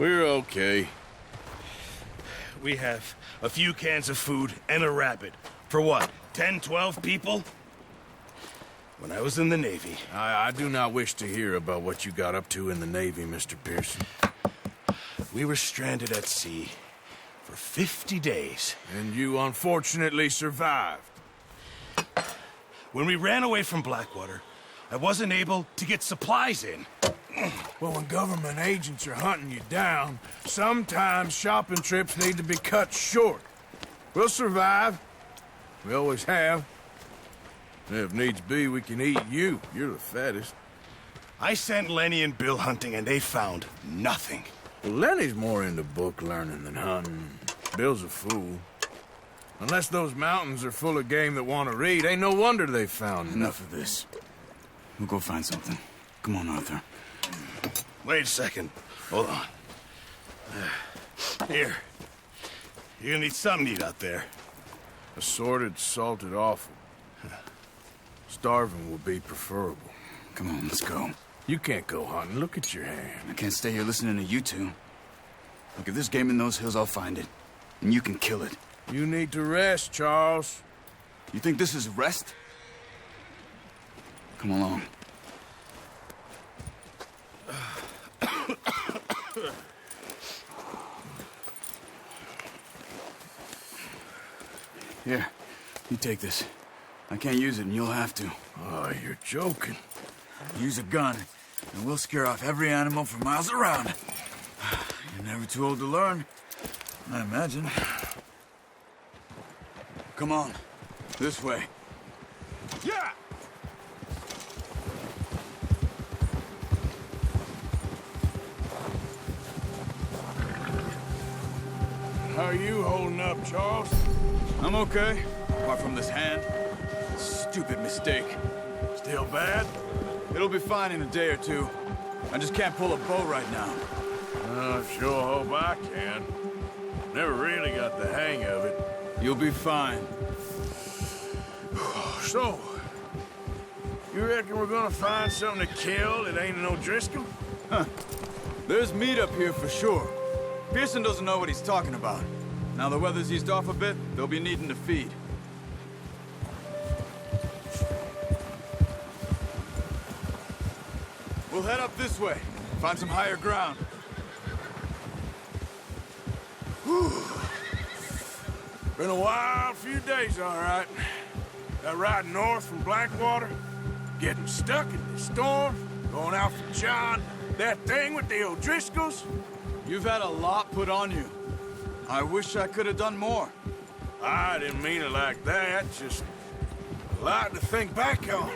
We're okay. We have a few cans of food and a rabbit. For what, 10, 12 people? When I was in the Navy... I do not wish to hear about what you got up to in the Navy, Mr. Pearson. We were stranded at sea for 50 days. And you unfortunately survived. When we ran away from Blackwater, I wasn't able to get supplies in. Well, when government agents are hunting you down, sometimes shopping trips need to be cut short. We'll survive. We always have. And if needs be, we can eat you. You're the fattest. I sent Lenny and Bill hunting, and they found nothing. Well, Lenny's more into book learning than hunting. Bill's a fool. Unless those mountains are full of game that want to read, ain't no wonder they found Enough of this. We'll go find something. Come on, Arthur. Wait a second. Hold on. Here. You're gonna need something to eat out there. Assorted, salted offal. Starving would be preferable. Come on, let's go. You can't go hunting. Look at your hand. I can't stay here listening to you two. Look, if there's game in those hills, I'll find it. And you can kill it. You need to rest, Charles. You think this is rest? Come along. Here, you take this. I can't use it, and you'll have to. Oh, you're joking. Use a gun, and we'll scare off every animal for miles around. You're never too old to learn, I imagine. Come on, this way. Yeah! How are you holding up, Charles? I'm okay, apart from this hand. Stupid mistake. Still bad? It'll be fine in a day or two. I just can't pull a bow right now. I sure hope I can. Never really got the hang of it. You'll be fine. So, you reckon we're gonna find something to kill that ain't no Driscoll? Huh. There's meat up here for sure. Pearson doesn't know what he's talking about. Now the weather's eased off a bit, they'll be needing to feed. We'll head up this way, find some higher ground. Whew. Been a wild few days, all right. That ride north from Blackwater, getting stuck in the storm, going out for John, that thing with the O'Driscolls. You've had a lot put on you. I wish I could have done more. I didn't mean it like that, just a lot to think back on.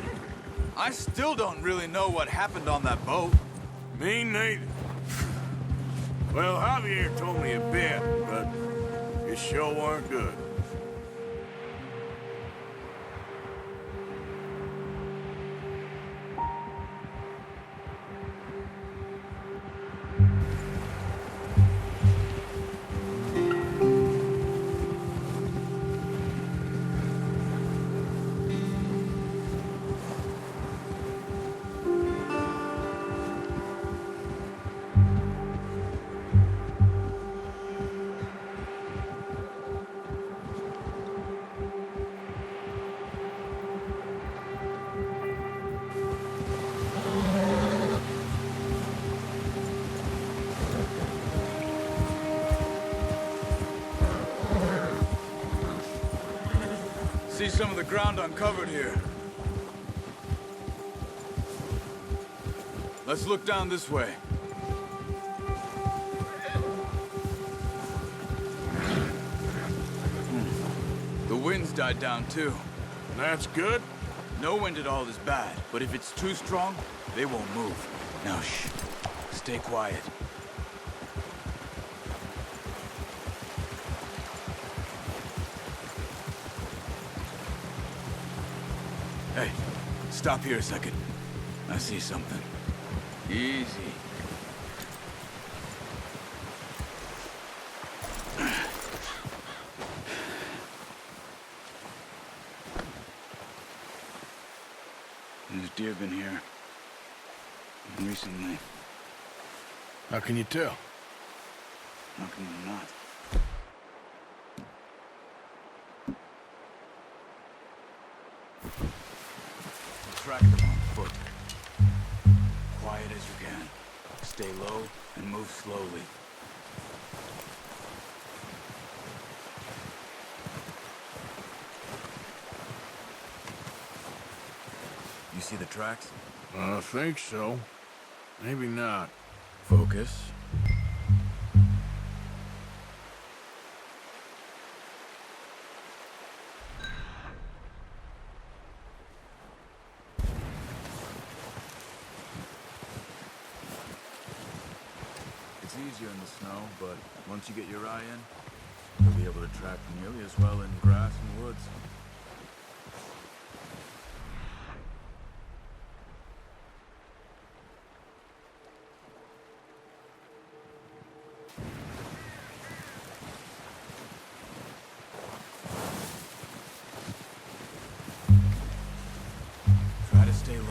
I still don't really know what happened on that boat. Me neither. Well, Javier told me a bit, but it sure weren't good. See some of the ground uncovered here. Let's look down this way. The wind's died down too. That's good. No wind at all is bad, but if it's too strong, they won't move. Now shh, stay quiet. Hey, stop here a second. I see something. Easy. There's deer been here recently. How can you tell? How can you not? Track them on foot. Quiet as you can. Stay low and move slowly. You see the tracks? I think so. Maybe not. Focus. It's easier in the snow, but once you get your eye in, you'll be able to track nearly as well in grass and woods. Try to stay low.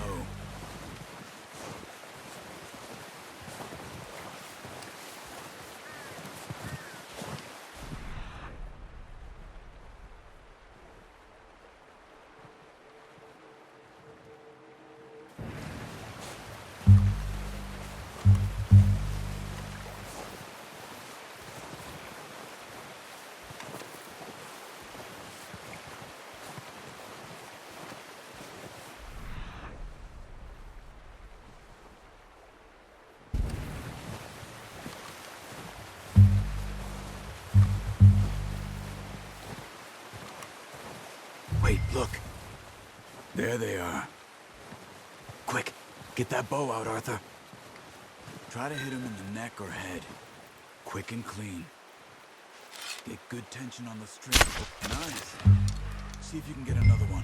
Wait, look. There they are. Quick, get that bow out, Arthur. Try to hit him in the neck or head. Quick and clean. Get good tension on the string. Nice. See if you can get another one.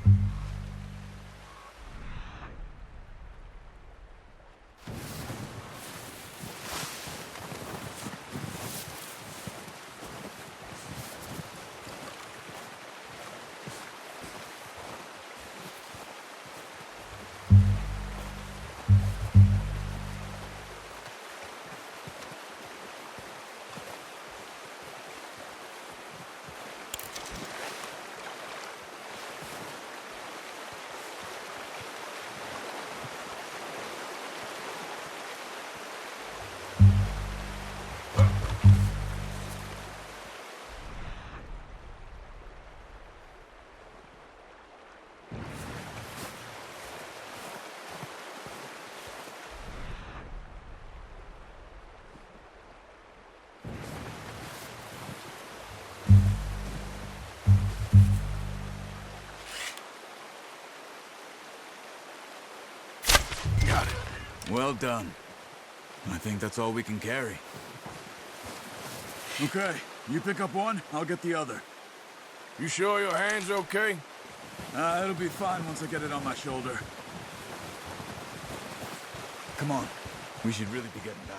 Got it. Well done. I think that's all we can carry. Okay, you pick up one, I'll get the other. You sure your hand's okay? It'll be fine once I get it on my shoulder. Come on, we should really be getting back.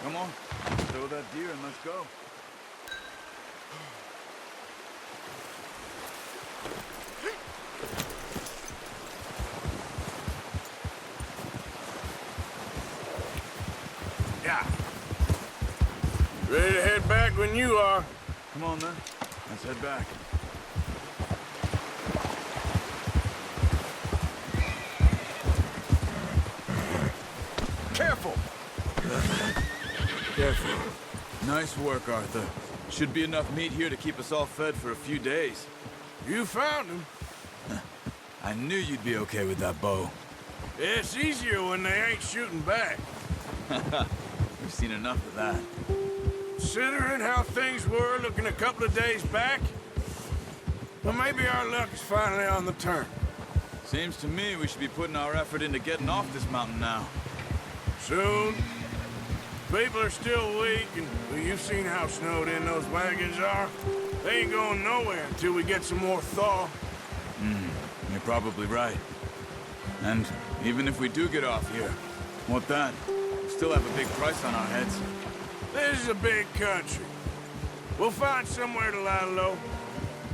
Come on, throw that deer and let's go. Yeah. Ready to head back when you are. Come on then, let's head back. Careful! Careful. Nice work, Arthur. Should be enough meat here to keep us all fed for a few days. You found him. I knew you'd be okay with that bow. It's easier when they ain't shooting back. We've seen enough of that. Considering how things were looking a couple of days back, Well, maybe our luck is finally on the turn. Seems to me we should be putting our effort into getting off this mountain now. Soon. People are still weak, and well, you've seen how snowed in those wagons are. They ain't going nowhere until we get some more thaw. You're probably right. And even if we do get off here, what then? We still have a big price on our heads. This is a big country. We'll find somewhere to lie low.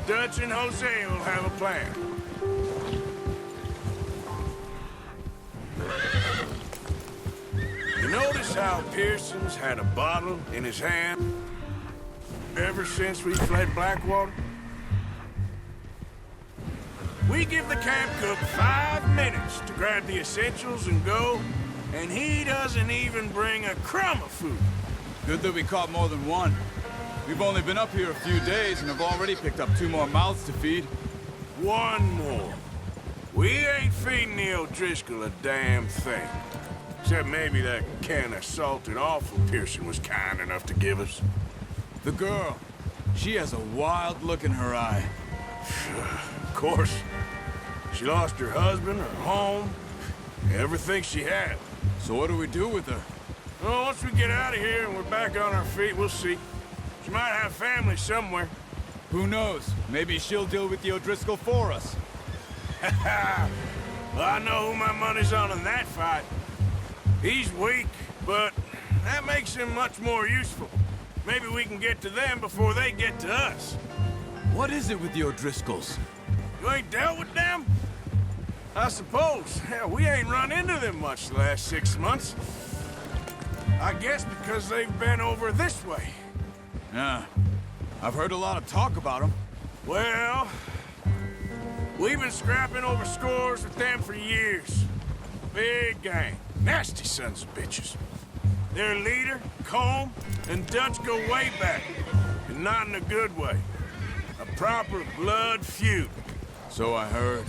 Dutch and Jose will have a plan. You notice how Pearson's had a bottle in his hand ever since we fled Blackwater? We give the camp cook 5 minutes to grab the essentials and go, and he doesn't even bring a crumb of food. Good that we caught more than one. We've only been up here a few days and have already picked up 2 more mouths to feed. 1 more. We ain't feeding the O'Driscoll a damn thing. Except maybe that can of salted offal Pearson was kind enough to give us. The girl, she has a wild look in her eye. Of course. She lost her husband, her home, everything she had. So what do we do with her? Well, once we get out of here and we're back on our feet, we'll see. She might have family somewhere. Who knows? Maybe she'll deal with the O'Driscoll for us. Well, I know who my money's on in that fight. He's weak, but that makes him much more useful. Maybe we can get to them before they get to us. What is it with the O'Driscolls? You ain't dealt with them? I suppose. Hell, we ain't run into them much the last 6 months. I guess because they've been over this way. Yeah, I've heard a lot of talk about them. Well, we've been scrapping over scores with them for years. Big gang. Nasty sons of bitches. Their leader, Combe, and Dutch go way back. And not in a good way. A proper blood feud. So I heard.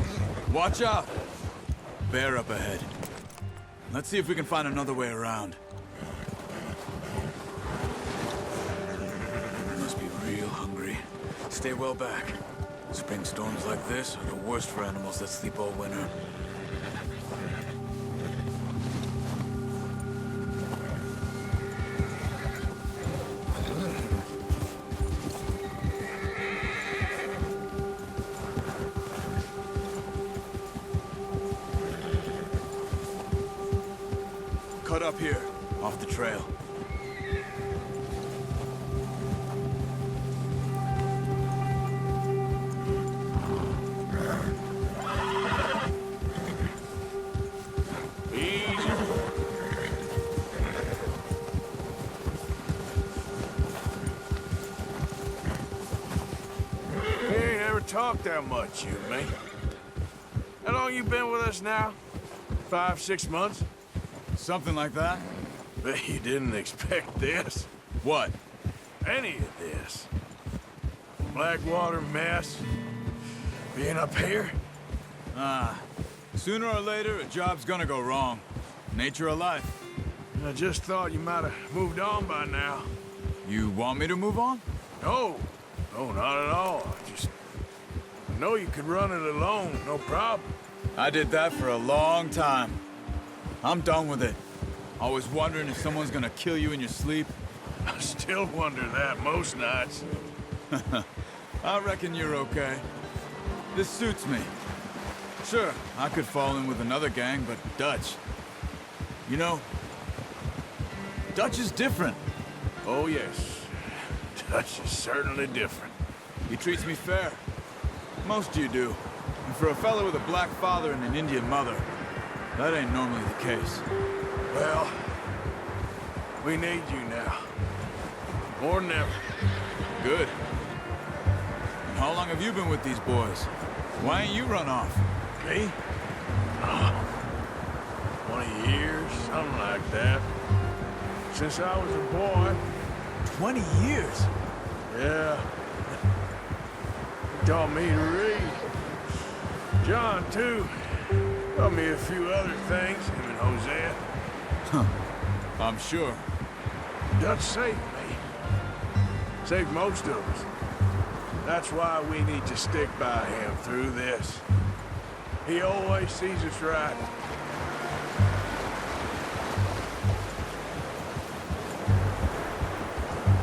Watch out! Bear up ahead. Let's see if we can find another way around. Must be real hungry. Stay well back. Spring storms like this are the worst for animals that sleep all winter. Cut up here, off the trail. Easy. We ain't ever talked that much, you and me. How long you been with us now? 5, 6 months? Something like that? Bet you didn't expect this. What? Any of this. Blackwater mess. Being up here. Sooner or later, a job's gonna go wrong. Nature of life. I just thought you might have moved on by now. You want me to move on? No. No, not at all. I know you could run it alone, no problem. I did that for a long time. I'm done with it. Always wondering if someone's gonna kill you in your sleep. I still wonder that most nights. I reckon you're okay. This suits me. Sure, I could fall in with another gang, but Dutch. You know, Dutch is different. Oh, yes. Dutch is certainly different. He treats me fair. Most you do. And for a fellow with a black father and an Indian mother, that ain't normally the case. Well, we need you now. More than ever. Good. And how long have you been with these boys? Why ain't you run off? Me? 20 years, something like that. Since I was a boy. 20 years? Yeah. He taught me to read. John, too. Taught me a few other things, him and Hosea. I'm sure. Dutch saved me. Saved most of us. That's why we need to stick by him through this. He always sees us right.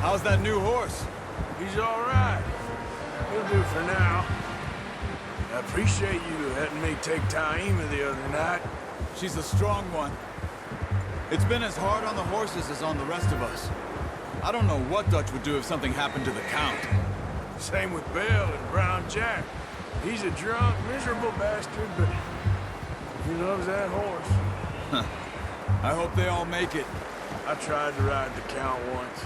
How's that new horse? He's all right. He'll do for now. I appreciate you letting me take Taima the other night. She's a strong one. It's been as hard on the horses as on the rest of us. I don't know what Dutch would do if something happened to the Count. Same with Bill and Brown Jack. He's a drunk, miserable bastard, but he loves that horse. I hope they all make it. I tried to ride the Count once.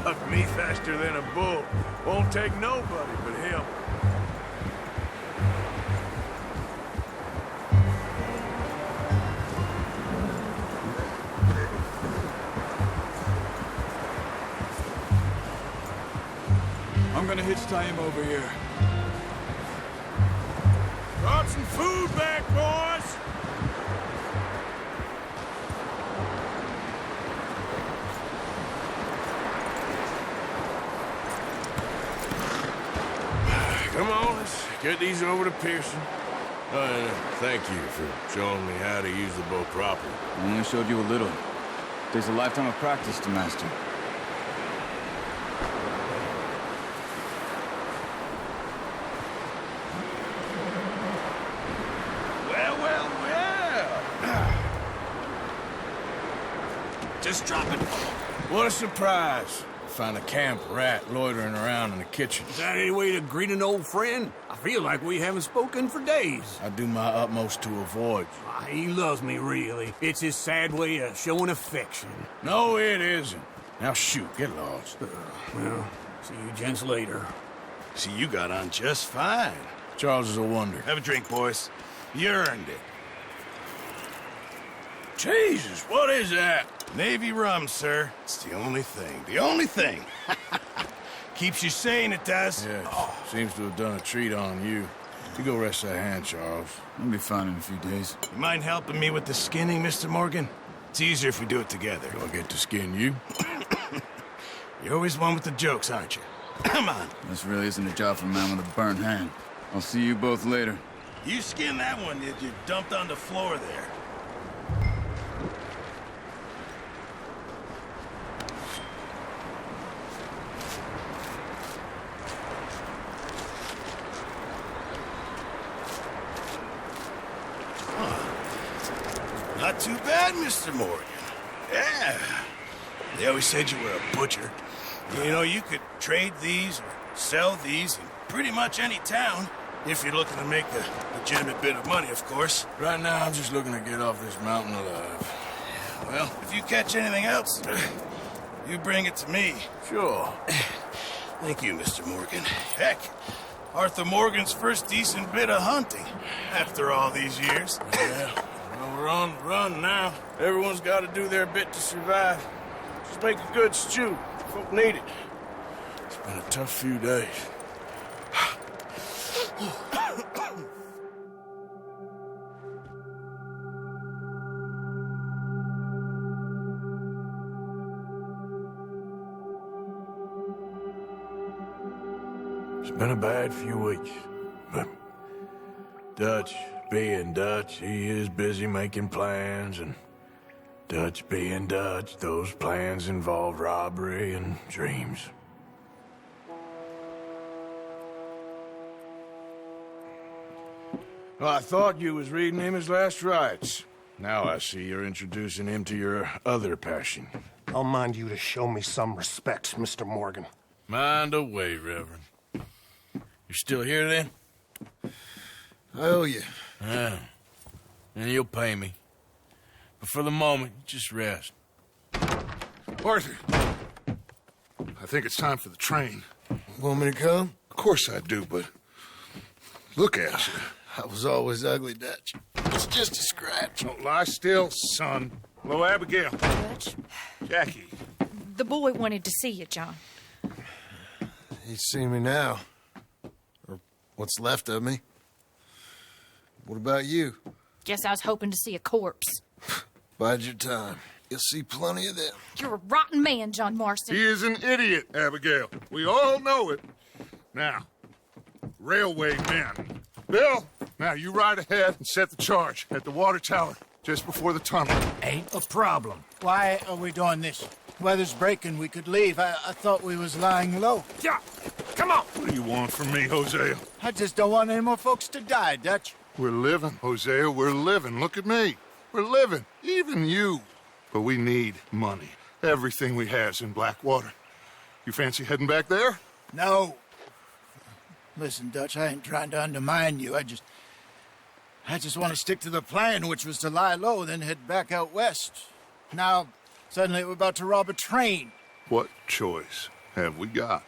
Bucked me faster than a bull. Won't take nobody but him. I'm gonna hitch Taima over here. Brought some food back, boys! Come on, let's get these over to Pearson. Thank you for showing me how to use the bow properly. I only showed you a little. There's a lifetime of practice to master. Just drop it. What a surprise. Find a camp rat loitering around in the kitchen. Is that any way to greet an old friend? I feel like we haven't spoken for days. I do my utmost to avoid you. He loves me, really. It's his sad way of showing affection. No, it isn't. Now shoot, get lost. Well, see you gents later. See, you got on just fine. Charles is a wonder. Have a drink, boys. You earned it. Jesus, what is that? Navy rum, sir. It's the only thing. The only thing. Keeps you sane, it does. Yeah, seems to have done a treat on you. You go rest that hand, Charles. I'll be fine in a few days. You mind helping me with the skinning, Mr. Morgan? It's easier if we do it together. Do I get to skin you? You're always one with the jokes, aren't you? Come on. This really isn't a job for a man with a burnt hand. I'll see you both later. You skinned that one that you dumped on the floor there. Not too bad, Mr. Morgan. Yeah. They always said you were a butcher. You know, you could trade these or sell these in pretty much any town, if you're looking to make a legitimate bit of money, of course. Right now, I'm just looking to get off this mountain alive. Well, if you catch anything else, you bring it to me. Sure. Thank you, Mr. Morgan. Heck, Arthur Morgan's first decent bit of hunting after all these years. Yeah. Well, we're on the run now. Everyone's got to do their bit to survive. Just make a good stew. Folk need it. It's been a tough few days. It's been a bad few weeks, but Dutch being Dutch, he is busy making plans, and Dutch being Dutch, those plans involve robbery and dreams. Well, I thought you was reading him his last rites. Now I see you're introducing him to your other passion. I'll mind you to show me some respect, Mr. Morgan. Mind away, Reverend. You still here, then? I owe you. Yeah. And you'll pay me. But for the moment, just rest. Arthur, I think it's time for the train. Want me to come? Of course I do, but look at you. I was always ugly, Dutch. It's just a scratch. Don't lie still, son. Hello, Abigail. Dutch, Jackie. the boy wanted to see you, John. He's seen me now. Or what's left of me. What about you? Guess I was hoping to see a corpse. Bide your time. You'll see plenty of them. You're a rotten man, John Marston. He is an idiot, Abigail. We all know it. Now, railway men. Bill, now you ride ahead and set the charge at the water tower just before the tunnel. Ain't a problem. Why are we doing this? Weather's breaking. We could leave. I thought we was lying low. Yeah, come on. What do you want from me, Hosea? I just don't want any more folks to die, Dutch. We're living, Hosea. We're living. Look at me. We're living. Even you. But we need money. Everything we has in Blackwater. You fancy heading back there? No. Listen, Dutch, I ain't trying to undermine you. I just want to stick to the plan, which was to lie low, then head back out west. Now, suddenly we're about to rob a train. What choice have we got?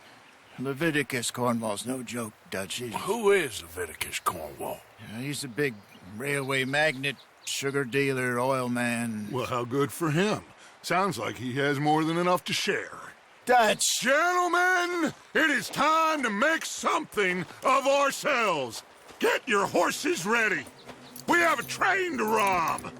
Leviticus Cornwall's no joke, Dutch. Who is Leviticus Cornwall? He's a big railway magnate, sugar dealer, oil man. Well, how good for him. Sounds like he has more than enough to share. Dutch! Gentlemen, it is time to make something of ourselves. Get your horses ready. We have a train to rob.